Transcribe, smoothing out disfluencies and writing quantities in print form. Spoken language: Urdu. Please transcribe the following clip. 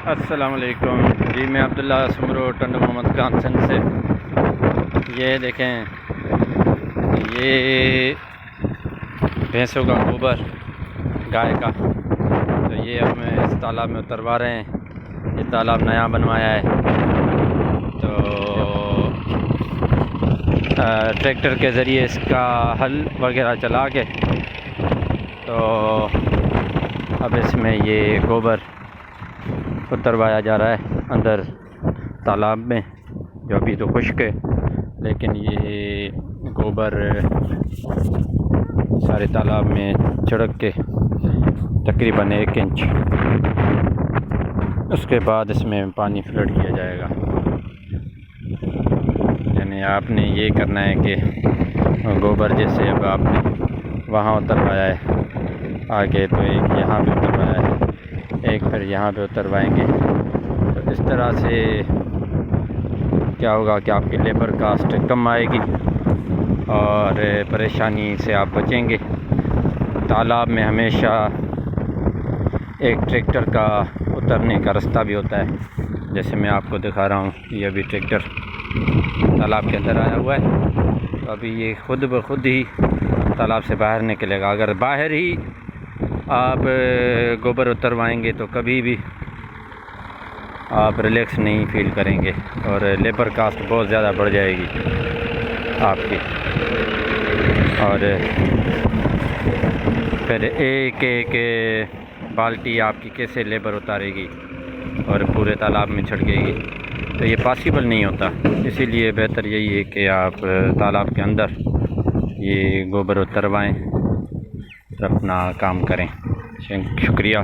السلام علیکم جی، میں عبداللہ سمرو ٹنڈ محمد کانسن سے۔ یہ دیکھیں، یہ بھینسوں کا گوبر گائے کا، تو یہ ہم اس تالاب میں اتروا رہے ہیں۔ یہ تالاب نیا بنوایا ہے، تو ٹریکٹر کے ذریعے اس کا ہل وغیرہ چلا کے تو اب اس میں یہ گوبر اتروایا جا رہا ہے اندر تالاب میں، جو ابھی تو خشک ہے، لیکن یہ گوبر سارے تالاب میں چھڑک کے تقریباً 1 انچ، اس کے بعد اس میں پانی فلڈ کیا جائے گا۔ یعنی آپ نے یہ کرنا ہے کہ گوبر جیسے اب آپ نے وہاں اتروایا ہے آگے، تو ایک یہاں پہ اتروایا ہے، ایک پھر یہاں پہ اتروائیں گے، تو اس طرح سے کیا ہوگا کہ آپ کی لیبر کاسٹ کم آئے گی اور پریشانی سے آپ بچیں گے۔ تالاب میں ہمیشہ ایک ٹریکٹر کا اترنے کا رستہ بھی ہوتا ہے، جیسے میں آپ کو دکھا رہا ہوں۔ یہ ابھی ٹریکٹر تالاب کے اندر آیا ہوا ہے، تو ابھی یہ خود بخود ہی تالاب سے باہر نکلے گا۔ اگر باہر ہی آپ گوبر اتروائیں گے تو کبھی بھی آپ ریلیکس نہیں فیل کریں گے، اور لیبر کاسٹ بہت زیادہ بڑھ جائے گی آپ کی، اور پھر ایک ایک بالٹی آپ کی کیسے لیبر اتارے گی اور پورے تالاب میں چھڑکے گی، تو یہ پاسبل نہیں ہوتا۔ اسی لیے بہتر یہی ہے کہ آپ تالاب کے اندر یہ گوبر اتروائیں اور اپنا کام کریں۔ شکریہ۔